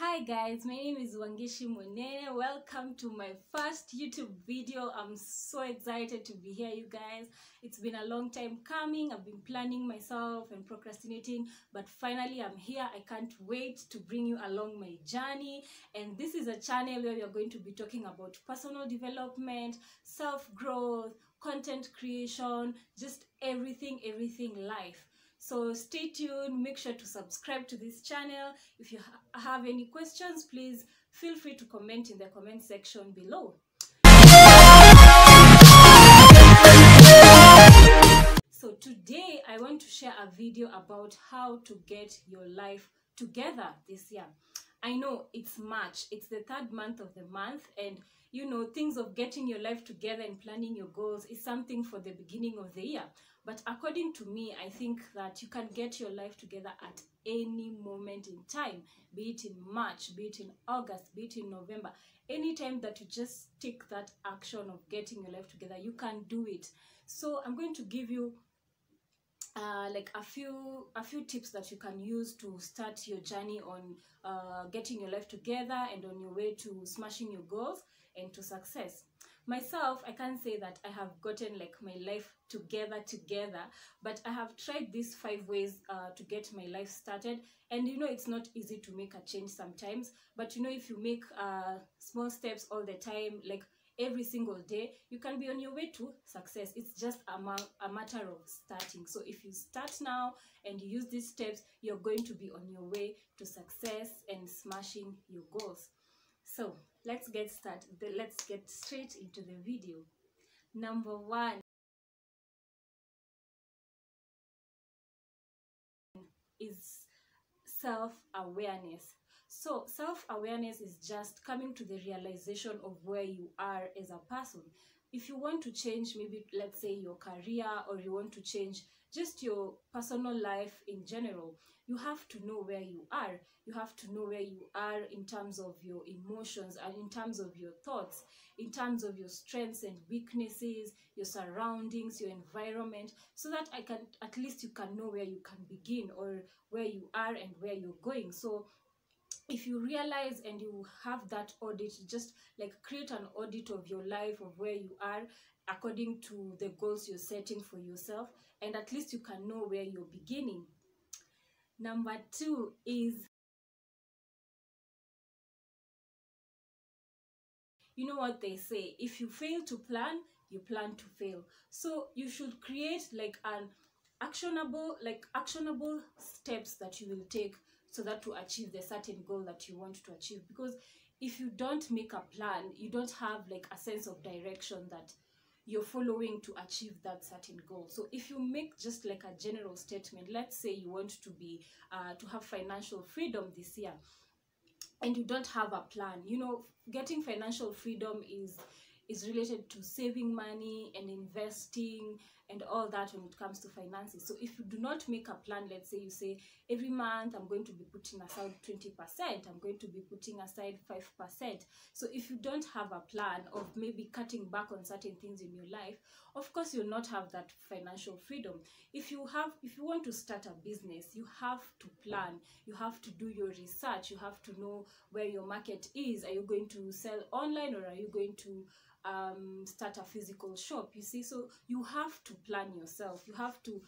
Hi guys, my name is Wangeshi Monene. Welcome to my first YouTube video. I'm so excited to be here, you guys. It's been a long time coming. I've been planning myself and procrastinating, but finally I'm here. I can't wait to bring you along my journey. And this is a channel where we are going to be talking about personal development, self-growth, content creation, just everything life. So stay tuned, make sure to subscribe to this channel. If you have any questions, please feel free to comment in the comment section below. So today I want to share a video about how to get your life together this year. I know it's March, it's the third month of the month, and you know, things of getting your life together and planning your goals is something for the beginning of the year. But according to me, I think that you can get your life together at any moment in time, be it in March, be it in August, be it in November. Anytime that you just take that action of getting your life together, you can do it. So I'm going to give you like a few tips that you can use to start your journey on getting your life together and on your way to smashing your goals and to success. Myself, I can't say that I have gotten like my life together, but I have tried these 5 ways to get my life started. And you know, it's not easy to make a change sometimes, but you know, if you make small steps all the time, like every single day, you can be on your way to success. It's just a matter of starting. So if you start now and you use these steps, you're going to be on your way to success and smashing your goals. So let's get started. Let's get straight into the video. Number 1 is self-awareness. So self-awareness is just coming to the realization of where you are as a person. If you want to change, maybe let's say your career, or you want to change just your personal life in general, you have to know where you are. You have to know where you are in terms of your emotions and in terms of your thoughts, in terms of your strengths and weaknesses, your surroundings, your environment, so that at least you can know where you can begin, or where you are and where you're going. So if you realize and you have that audit, just like create an audit of your life, of where you are according to the goals you're setting for yourself, and at least you can know where you're beginning. Number 2 is, you know what they say, if you fail to plan, you plan to fail. So you should create like an actionable steps that you will take so that to achieve the certain goal that you want to achieve. Because if you don't make a plan, you don't have like a sense of direction that you're following to achieve that certain goal. So if you make just like a general statement, let's say you want to be to have financial freedom this year, and you don't have a plan, you know, getting financial freedom is related to saving money and investing and all that when it comes to finances. So if you do not make a plan, let's say you say every month I'm going to be putting aside 20%, I'm going to be putting aside 5%. So if you don't have a plan of maybe cutting back on certain things in your life, of course you'll not have that financial freedom. If you want to start a business, you have to plan, you have to do your research, you have to know where your market is. Are you going to sell online, or are you going to start a physical shop? You see, so you have to plan yourself. You have to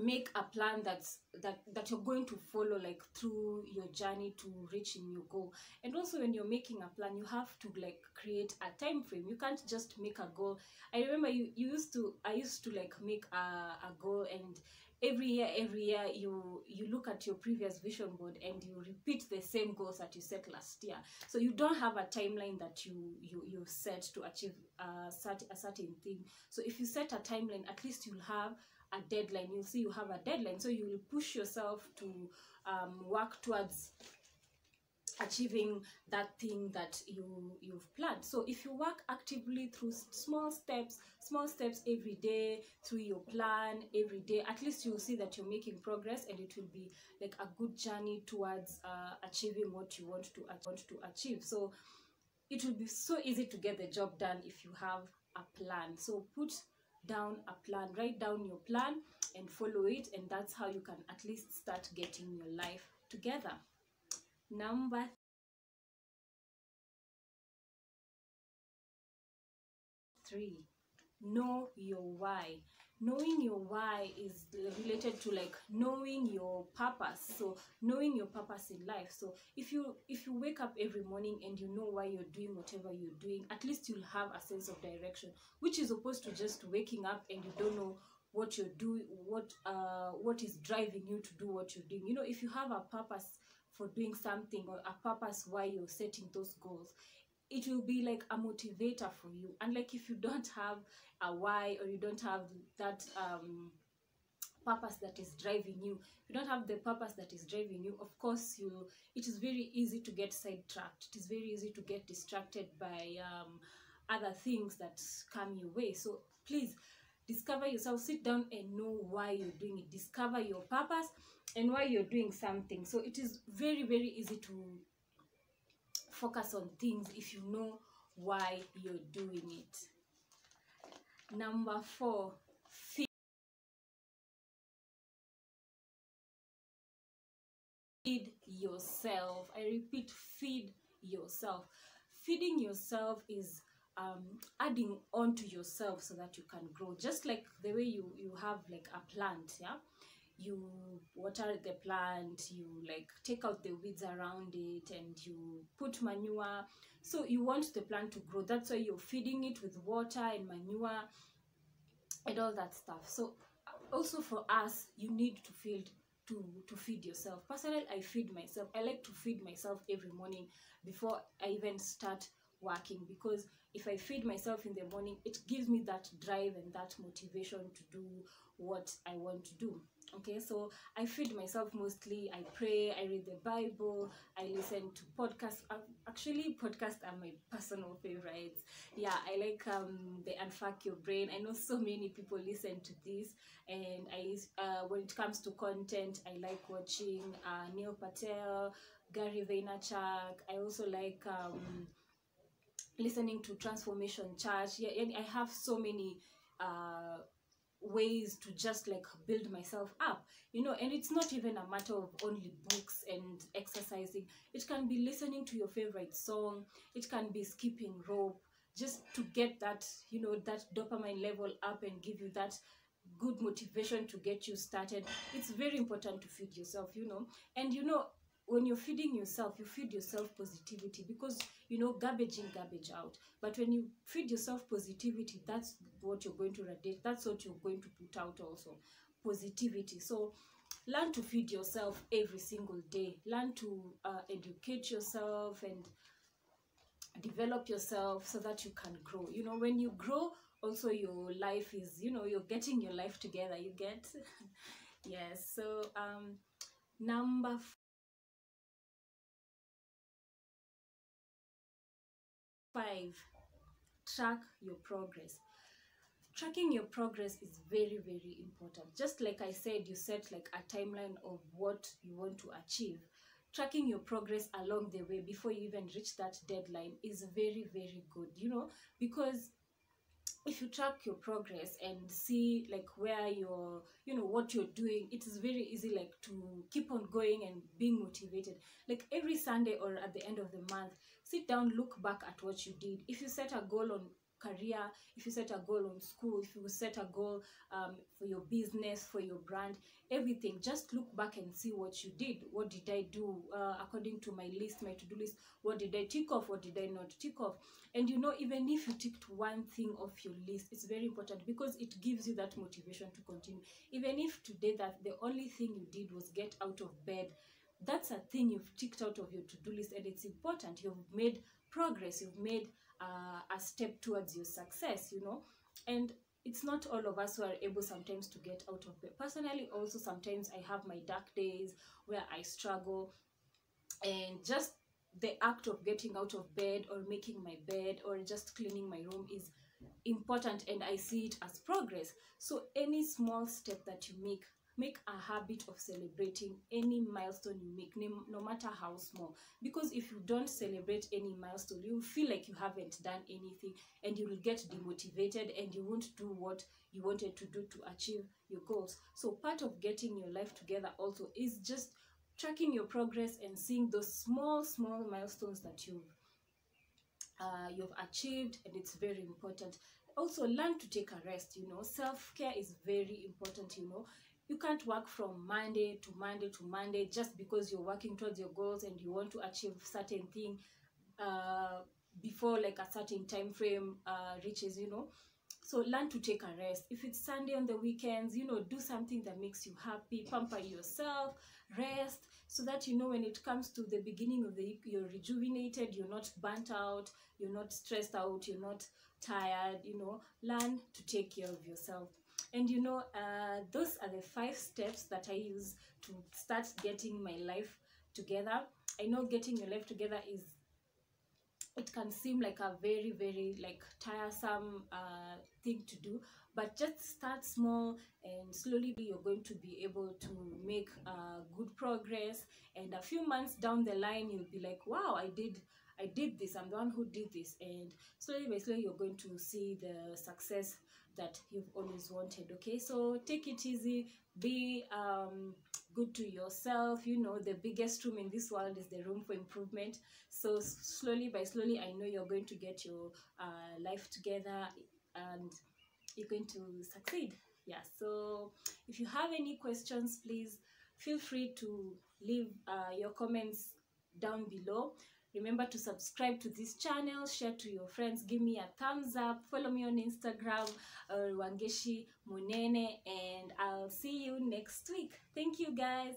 make a plan that you're going to follow like through your journey to reaching your goal. And also when you're making a plan, you have to like create a time frame. You can't just make a goal. I remember I used to like make a goal, and every year you look at your previous vision board and you repeat the same goals that you set last year. So you don't have a timeline that you set to achieve a certain thing. So if you set a timeline, at least you'll have a deadline. You'll see you have a deadline, so you will push yourself to work towards achieving that thing that you've planned. So if you work actively through small steps every day, through your plan every day, at least you'll see that you're making progress, and it will be like a good journey towards achieving what you want to achieve. So it will be so easy to get the job done if you have a plan. So put down a plan, write down your plan and follow it, and that's how you can at least start getting your life together. Number 3, know your why. Knowing your why is related to like knowing your purpose. So knowing your purpose in life. So if you wake up every morning and you know why you're doing whatever you're doing, at least you'll have a sense of direction, which is opposed to just waking up and you don't know what you're doing, what is driving you to do what you're doing. You know, if you have a purpose for doing something, or a purpose why you're setting those goals, it will be like a motivator for you. And like if you don't have a why, or you don't have that purpose that is driving you, if you don't have the purpose that is driving you, of course it is very easy to get sidetracked. It is very easy to get distracted by other things that come your way. So please discover yourself, sit down and know why you're doing it, discover your purpose and why you're doing something. So it is very, very easy to focus on things if you know why you're doing it. Number 4, feed yourself. I repeat, feed yourself. Feeding yourself is adding on to yourself so that you can grow. Just like the way you have like a plant, yeah, you water the plant, you like take out the weeds around it, and you put manure. So you want the plant to grow. That's why you're feeding it with water and manure and all that stuff. So also for us, you need to feed yourself. Personally, I feed myself. I like to feed myself every morning before I even start working, because if I feed myself in the morning, it gives me that drive and that motivation to do what I want to do. Okay, so I feed myself mostly. I pray, I read the Bible, I listen to podcasts. Actually, podcasts are my personal favorites. Yeah, I like the Unfuck Your Brain. I know so many people listen to this, and when it comes to content, I like watching Neil Patel, Gary Vaynerchuk. I also like listening to Transformation Church. Yeah, and I have so many ways to just like build myself up, you know. And it's not even a matter of only books and exercising. It can be listening to your favorite song, it can be skipping rope, just to get that, you know, that dopamine level up and give you that good motivation to get you started. It's very important to feed yourself, you know. And you know, when you're feeding yourself, you feed yourself positivity, because you know, garbage in, garbage out. But when you feed yourself positivity, that's what you're going to radiate, that's what you're going to put out also, positivity. So learn to feed yourself every single day. Learn to educate yourself and develop yourself so that you can grow. You know, when you grow, also your life is, you know, you're getting your life together, you get. Yes. So number 5, track your progress. Tracking your progress is very, very important. Just like I said, you set like a timeline of what you want to achieve. Tracking your progress along the way before you even reach that deadline is very, very good, you know, because if you track your progress and see like where you're, you know, what you're doing, it is very easy like to keep on going and being motivated. Like every Sunday or at the end of the month, sit down, look back at what you did. If you set a goal on career, if you set a goal on school, if you set a goal for your business, for your brand, everything, just look back and see what you did. What did I do according to my list, my to-do list? What did I tick off? What did I not tick off? And you know, even if you ticked one thing off your list, it's very important, because it gives you that motivation to continue. Even if today that the only thing you did was get out of bed, that's a thing you've ticked out of your to-do list, and it's important. You've made progress, you've made a step towards your success, you know. And it's not all of us who are able sometimes to get out of bed. Personally, also sometimes I have my dark days where I struggle, and just the act of getting out of bed or making my bed or just cleaning my room is important, and I see it as progress. So any small step that you make a habit of celebrating any milestone you make, no matter how small. Because if you don't celebrate any milestone, you feel like you haven't done anything, and you will get demotivated, and you won't do what you wanted to do to achieve your goals. So part of getting your life together also is just tracking your progress and seeing those small milestones that you've achieved, and it's very important. Also, learn to take a rest. You know, self-care is very important. You know, you can't work from Monday to Monday to Monday just because you're working towards your goals and you want to achieve certain thing before like a certain time frame reaches, you know. So learn to take a rest. If it's Sunday on the weekends, you know, do something that makes you happy, pamper yourself, rest, so that, you know, when it comes to the beginning of the week, you're rejuvenated, you're not burnt out, you're not stressed out, you're not tired. You know, learn to take care of yourself. And you know, those are the 5 steps that I use to start getting my life together. I know getting your life together it can seem like a very like tiresome thing to do, but just start small, and slowly you're going to be able to make good progress. And a few months down the line, you'll be like, wow, I did this, I'm the one who did this. And slowly by slowly, you're going to see the success that you've always wanted. Okay, so take it easy, be good to yourself. You know, the biggest room in this world is the room for improvement. So slowly by slowly, I know you're going to get your life together, and you're going to succeed. Yeah, so if you have any questions, please feel free to leave your comments down below. Remember to subscribe to this channel, share to your friends, give me a thumbs up, follow me on Instagram, Wangeshi Munene, and I'll see you next week. Thank you, guys.